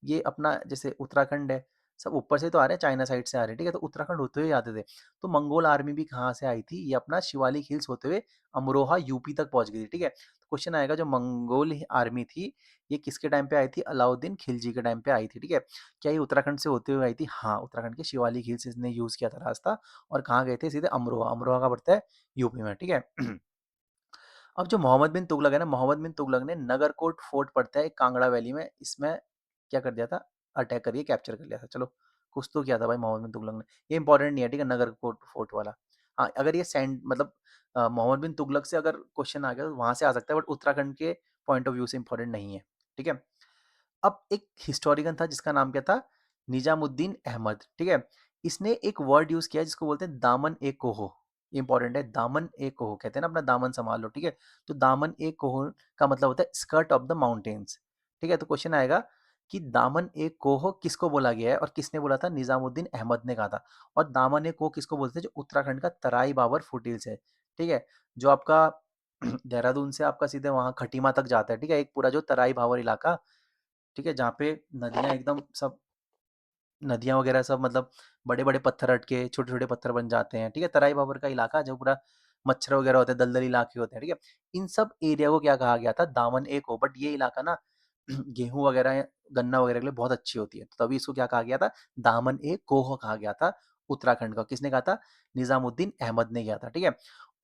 Speaker 1: ये अपना जैसे उत्तराखंड है, सब ऊपर से तो आ रहे हैं, चाइना साइड से आ रहे हैं, ठीक है। तो उत्तराखंड होते हुए आते थे। तो मंगोल आर्मी भी कहाँ से आई थी? ये अपना शिवालिक हिल्स होते हुए अमरोहा यूपी तक पहुंच गई थी, ठीक है। तो क्वेश्चन आएगा जो मंगोल आर्मी थी ये किसके टाइम पे आई थी? अलाउद्दीन खिलजी के टाइम पे आई थी, ठीक है। क्या ये उत्तराखंड से होते हुए आई थी? हाँ, उत्तराखंड के शिवालिक हिल्स इसने यूज किया था रास्ता। और कहाँ गए थे? सीधे अमरोहा। अमरोहा का पड़ता है यूपी में, ठीक है। अब जो मोहम्मद बिन तुगलक है ना, मोहम्मद बिन तुगलक ने नगरकोट फोर्ट पड़ता है एक कांगड़ा वैली में, इसमें क्या कर दिया था? अटैक करके कैप्चर कर लिया था। चलो कुछ तो किया था भाई मोहम्मद बिन तुगलक ने, ये इंपॉर्टेंट नहीं है, ठीक है, नगरकोट फोर्ट वाला। हाँ, अगर ये सेंड मतलब मोहम्मद बिन तुगलक से अगर क्वेश्चन आ गया तो वहां से आ सकता है, बट उत्तराखंड के पॉइंट ऑफ व्यू से इंपॉर्टेंट नहीं है, ठीक है। अब एक हिस्टोरियन था जिसका नाम क्या था? निजामुद्दीन अहमद, ठीक है। इसने एक वर्ड यूज किया जिसको बोलते हैं दामन ए कोहो। ये इंपॉर्टेंट है, दामन ए कोहो, कहते हैं ना अपना दामन संभाल लो, ठीक है। तो दामन ए कोहो का मतलब होता है स्कर्ट ऑफ द माउंटेन्स, ठीक है। तो क्वेश्चन आएगा कि दामन ए कोहो किसको बोला गया है और किसने बोला था? निजामुद्दीन अहमद ने कहा था। और दामन ए कोह किसको बोलते हैं? जो उत्तराखंड का तराई बाबर फुटहिल्स है, ठीक है, जो आपका देहरादून से आपका सीधे वहां खटीमा तक जाता है, ठीक है, एक पूरा जो तराई बाबर इलाका, ठीक है, जहाँ पे नदियाँ एकदम सब, नदियाँ वगैरह सब मतलब बड़े-बड़े पत्थर हट के छोटे-छोटे पत्थर बन जाते हैं, ठीक है? तराई बाबर का इलाका जो पूरा मच्छर वगैरह होते हैं, दलदली इलाके होते हैं, ठीक है? इन सब एरिया को क्या कहा गया था? दामन ए को। बट ये इलाका ना गेहूँ वगैरह या गन्ना वगैरह के लिए बहुत अच्छी होती है, तो तभी इसको क्या कहा गया था? दामन ए कोह कहा गया था उत्तराखंड का। किसने कहा था? निज़ामुद्दीन अहमद ने किया था, ठीक है?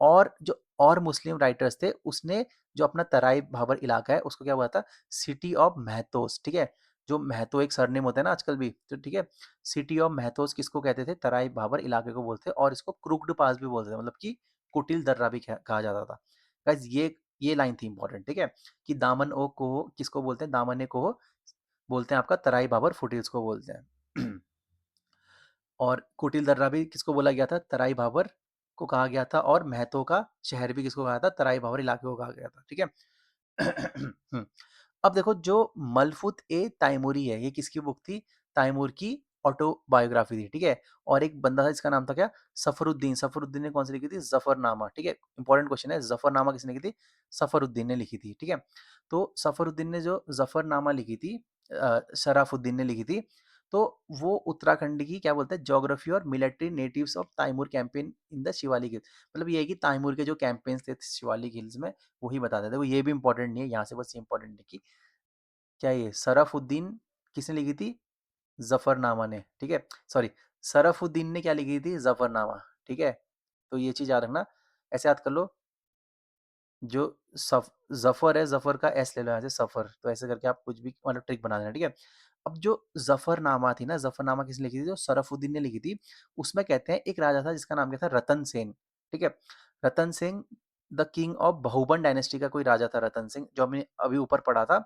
Speaker 1: और जो और मुस्लिम राइटर्स थे उसने जो अपना तराई भाबर इलाका है उसको क्या बोला था? सिटी ऑफ महतोस, ठीक है? जो महतो एक सरनेम होता है ना आजकल भी, तो ठीक है, सिटी ऑफ महतोस किसको कहते थे? तराई भाबर इलाके को बोलते हैं। और इसको क्रुक्ड पास भी बोलते थे, मतलब कि कुटिल दर्रा भी कहा जाता था। गाइस ये लाइन थी इंपॉर्टेंट, ठीक है, कि दामन ओ को किसको बोलते हैं? दामन ए को बोलते हैं आपका तराई बाबर फुटिल्स को बोलते हैं। और कुटिल दर्रा भी किसको बोला गया था? तराई भाबर को कहा गया था। और महतो का शहर भी किसको कहा था? तराई भाबर इलाके को कहा गया था, ठीक है। अब देखो जो मलफुत ए तैमूरी है, ये किसकी बुक थी? तैमूर की ऑटोबायोग्राफी थी, ठीक है? और एक बंदा था जिसका नाम था क्या? सफरुद्दीन। सफरुद्दीन ने कौन-सी लिखी थी? ज़फ़रनामा, ठीक है? इंपॉर्टेंट क्वेश्चन है, ज़फ़रनामा किसने लिखी थी? सफरुद्दीन ने लिखी थी, ठीक है? तो सफरुद्दीन ने जो ज़फ़रनामा लिखी थी, शराफुद्दीन ने लिखी थी, तो वो उत्तराखंड की क्या बोलते हैं, ज्योग्राफी और military natives of Timur campaign in the Shivalik hills. मतलब ये है कि ताइमूर के जो कैंपेन्स थे शिवालिक हिल्स में, वही बताते थे। वो ये भी इंपॉर्टेंट नहीं है, यहाँ से बस ये इंपॉर्टेंट है कि क्या ये शराफुद्दीन किसने लिखी थी? ज़फ़रनामा ने, ठीक है? सॉरी, शरफ़ुद्दीन ने क्या लिखी थी? ज़फ़रनामा, ठीक है? तो ये चीज़ याद रखना। ऐसे याद कर लो, जो सफ ज़फ़र है, ज़फ़र का एस ले लो यहाँ से, सफ़र, तो ऐसे करके आप कुछ भी मतलब ट्रिक बना देना, ठीक है? अब जो ज़फ़रनामा थी ना, ज़फ़रनामा किसने लिखी थी? जो शरफ़ुद्दीन ने लिखी थी, उसमें कहते हैं एक राजा था जिसका नाम क्या था? रतन सेन, ठीक है? Ratan Sen the king of Bahuban dynasty का कोई राजा था रतन सिंह, जो हमने अभी ऊपर पढ़ा था।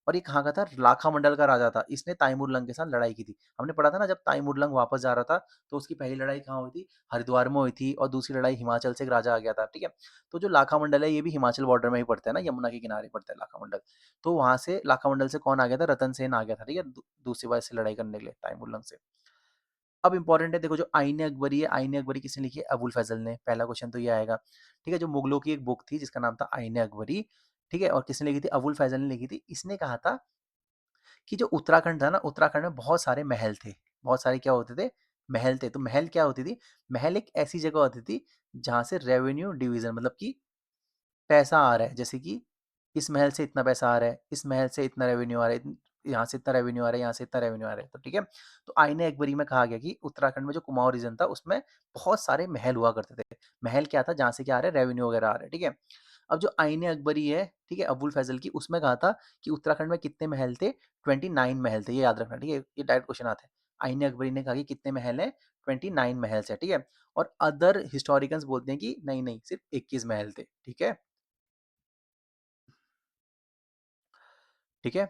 Speaker 1: और ये कहाँ का था? लाखा मंडल का राजा था। इसने ताइमुरलंग के साथ लड़ाई की थी। हमने पढ़ा था ना, जब ताइमुरलंग वापस जा रहा था, तो उसकी पहली लड़ाई कहाँ हुई थी? हरिद्वार में हुई थी, और दूसरी लड़ाई हिमाचल से एक राजा आ गया था, ठीक है? तो जो लाखा मंडल है, ये भी हिमाचल बॉर्डर में ही पड़ता है ना, यमुना के किनारे पड़ता है लाखा मंडल। तो वहाँ से लाखा मंडल से कौन आ गया था? रतन सेन आ गया था, ठीक है? दूसरी बार से लड़ाई करने के लिए ताइमुरलंग से। अब इंपॉर्टेंट है, देखो जो आईन अकबरी है, आईन अकबरी किसने लिखी है? अबुल फैजल ने। पहला क्वेश्चन तो ये आएगा, ठीक है? जो मुगलों की एक बुक थी जिसका नाम था आईन अकबरी, ठीक है? और किसने लिखी थी? अबुल फैजल ने लिखी थी। इसने कहा था कि जो उत्तराखंड था ना, उत्तराखंड में बहुत सारे महल थे। बहुत सारे क्या होते थे? महल थे। तो महल क्या होती थी? महल एक ऐसी जगह होती थी जहाँ से रेवेन्यू डिवीज़न, मतलब कि पैसा आ रहा है, जैसे कि इस महल से इतना पैसा आ रहा है, इस महल से इतना रेवेन्यू आ रहा है, यहाँ से इतना रेवेन्यू आ रहा है, यहाँ से इतना रेवेन्यू आ रहा है, तो ठीक है। तो आईने अकबरी में कहा गया कि उत्तराखंड में जो कुमाऊं रीजन था, उसमें बहुत सारे महल हुआ करते थे। महल क्या था? जहाँ से क्या आ रहा है? रेवेन्यू वगैरह आ रहा है, ठीक है। अब जो आईने अकबरी है, ठीक है, अबुल फैजल की, उसमें कहा था कि उत्तराखंड में कितने महल थे? 29 महल थे, ये याद रखना, ठीक है। ये डायरेक्ट क्वेश्चन आता है। आईने अकबरी ने कहा कि कितने महल हैं? 29 महल है, ठीक है। और अदर हिस्टोरिकन्स बोलते हैं कि नहीं नहीं, सिर्फ 21 महल थे, ठीक है। ठीक है?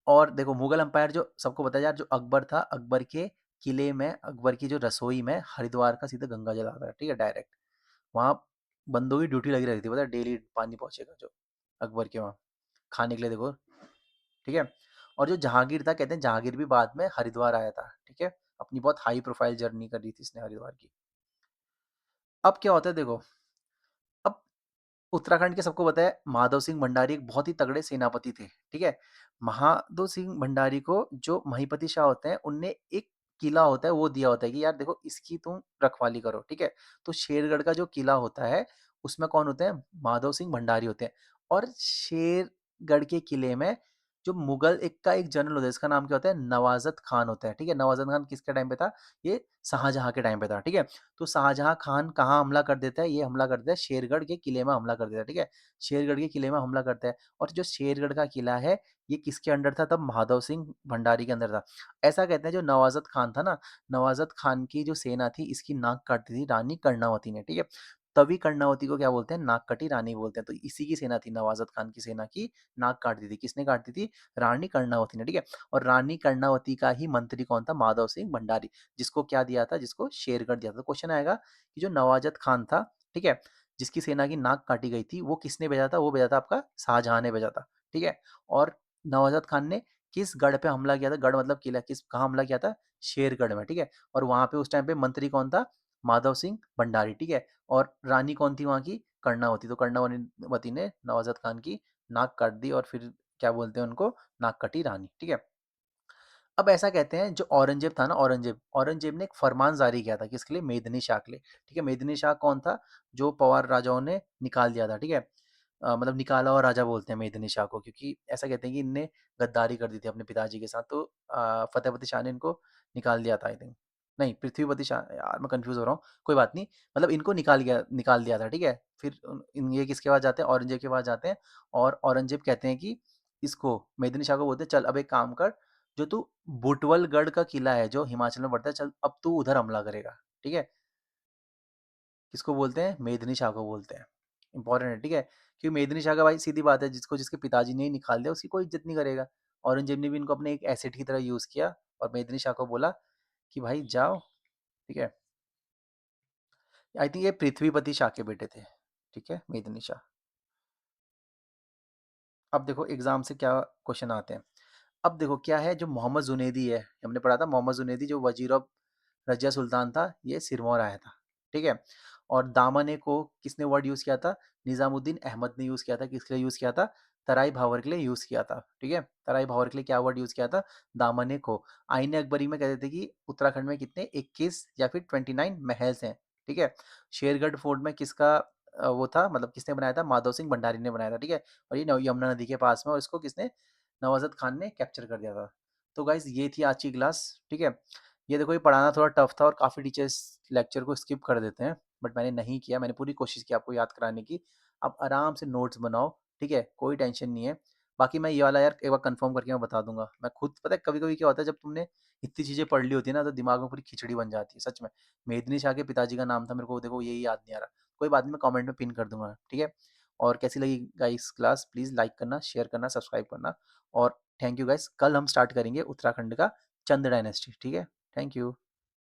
Speaker 1: और देखो, मुगल एम्पायर जो सबको पता है यार, जो अकबर था, अकबर के किले में, अकबर की जो रसोई में हरिद्वार का सीधा गंगा जल आता है, ठीक है, डायरेक्ट। वहाँ बंदों की ड्यूटी लगी रहती थी, पता है, डेली पानी पहुँचेगा जो अकबर के वहाँ, खाने के लिए देखो, ठीक है? और जो जहांगीर था, कहते हैं जहांगीर भी बाद में हरिद्वार आया था, ठीक है? अपनी बहुत हाई प्रोफाइल जर्नी करी थी इसने हरिद्वार की। अब क्या होता है देखो, अब उत्तराखंड के सबको पता है माधव सिंह भंडारी एक बहुत ही तगड़े सेनापति थे, ठीक है? माधव सिंह भंडारी को जो महिपति शाह होते हैं, उनने एक किला होता है वो दिया होता है कि यार देखो, इसकी तुम रखवाली करो, ठीक है? तो शेरगढ़ का जो किला होता है, उसमें कौन होते हैं? माधव सिंह भंडारी होते हैं। और शेरगढ़ के किले में जो मुगल एक जनरल होता है, इसका नाम क्या होता है? नवाज़त खान होता है, ठीक है? नवाज़त खान किसके टाइम पे था? ये शाहजहाँ के टाइम पे था, ठीक है? तो शाहजहाँ खान कहाँ हमला कर देता है? ये हमला कर देता है शेरगढ़ के किले में, हमला कर देता है, ठीक है? शेरगढ़ के किले में हमला करता है। और जो शेरगढ़ का किला है, ये किसके अंडर था तब? माधव सिंह भंडारी के अंदर था। ऐसा कहते हैं, जो नवाज़त खान था ना, नवाज़त खान की जो सेना थी, इसकी नाक काटी थी रानी कर्णावती ने, ठीक है? तभी कर्णावती को क्या बोलते हैं? नाक कटी रानी बोलते हैं। तो इसी की सेना थी, नवाज़त खान की सेना की नाक काट दी थी। किसने काट दी थी? रानी कर्णावती ने, ठीक है? और रानी कर्णावती का ही मंत्री कौन था? माधव सिंह भंडारी, जिसको क्या दिया था? जिसको शेरगढ़ दिया था। तो क्वेश्चन आएगा कि जो नवाज़त खान था, ठीक है, जिसकी सेना की नाक काटी गई थी, वो किसने भेजा था? वो भेजा था आपका शाहजहाँ ने भेजा था, ठीक है। और नवाज़त खान ने किस गढ़ पे हमला किया था? गढ़ मतलब किला, किस कहाँ हमला किया था? शेरगढ़ में, ठीक है। और वहां पे उस टाइम पे मंत्री कौन था? माधव सिंह भंडारी, ठीक है। और रानी कौन थी वहां की? कर्णावती। तो कर्णावती ने नवाज़त खान की नाक काट दी, और फिर क्या बोलते हैं उनको? नाक कटी रानी, ठीक है। अब ऐसा कहते हैं, जो औरंगजेब था ना, औरंगजेब औरंगजेब ने एक फरमान जारी किया था, किसके लिए? मेदिनी शाह के लिए, ठीक है। मेदिनी शाह कौन था? जो पवार राजाओं ने निकाल दिया था, ठीक है। मतलब निकाला हुआ राजा बोलते हैं मेदिनी शाह को, क्योंकि ऐसा कहते हैं कि इनने गद्दारी कर दी थी अपने पिताजी के साथ। तो फतेहपति शाह ने इनको निकाल दिया था, आई थिंक। नहीं, पृथ्वीपति शाह, यार मैं कंफ्यूज हो रहा हूँ, कोई बात नहीं। मतलब इनको निकाल दिया था, ठीक है। फिर ये किसके पास जाते हैं? औरंगजेब के पास जाते हैं। और औरंगजेब कहते हैं कि इसको, मेदिनी शाह को बोलते हैं, चल अब एक काम कर, जो तू बुटवलगढ़ का किला है जो हिमाचल में पड़ता है, चल अब तू उधर हमला करेगा, ठीक है। किसको बोलते हैं? मेदिनी शाह को बोलते हैं। इंपॉर्टेंट है, ठीक है। क्योंकि मेदिनी शाह का भाई सीधी बात है, जिसको जिसके पिताजी ने ही निकाल दिया, उसकी कोई इज्जत नहीं करेगा। औरंगजेब ने भी इनको अपने एक एसेट की तरह यूज किया, और मेदिनी शाह को बोला कि भाई जाओ, ठीक है। आई थिंक ये पृथ्वीपति शाह के बेटे थे, ठीक है, मेदिनी शाह। अब देखो एग्जाम से क्या क्वेश्चन आते हैं। अब देखो क्या है, जो मोहम्मद जुनैदी है, हमने पढ़ा था मोहम्मद जुनैदी जो वज़ीर ऑफ रज़िया सुल्तान था, ये सिरमौर आया था, ठीक है? और दामने को किसने वर्ड यूज़ किया था? निज़ामुद्दीन अहमद ने यूज़ किया था, किसके लिए यूज़ किया था? तराई भावर के लिए यूज़ किया था, ठीक है? तराई भावर के लिए क्या वर्ड यूज़ किया था? दामने को। आईन अकबरी में कहते थे कि उत्तराखंड में कितने 21 या फिर 29 महल्स हैं, ठीक है? शेरगढ़ फोर्ट में किसका वो था, मतलब किसने बनाया था? माधव सिंह भंडारी ने बनाया था, ठीक है? और ये यमुना नदी के पास में, और इसको किसने? नवाज़त खान ने कैप्चर कर दिया था। तो गाइज़ ये थी आज की क्लास, ठीक है? ये देखो, ये पढ़ाना थोड़ा टफ था और काफ़ी टीचर्स लेक्चर को स्किप कर देते हैं, बट मैंने नहीं किया, मैंने पूरी कोशिश की आपको याद कराने की। आप आराम से नोट्स बनाओ, ठीक है? कोई टेंशन नहीं है। बाकी मैं ये वाला यार एक बार कंफर्म करके मैं बता दूँगा। मैं खुद, पता है कभी-कभी क्या होता है, जब तुमने इतनी चीज़ें पढ़ ली होती है ना, तो दिमाग में पूरी खिचड़ी बन जाती है, सच में। मेदिनी शाह के पिताजी का नाम था, मेरे को देखो यही याद नहीं आ रहा। कोई बात नहीं, मैं कमेंट में पिन कर दूँगा, ठीक है? और कैसी लगी गाइस क्लास, प्लीज़ लाइक करना, शेयर करना, सब्सक्राइब करना, और थैंक यू गाइस। कल हम स्टार्ट करेंगे उत्तराखंड का चंद डायनेस्टी, ठीक है? Thank you.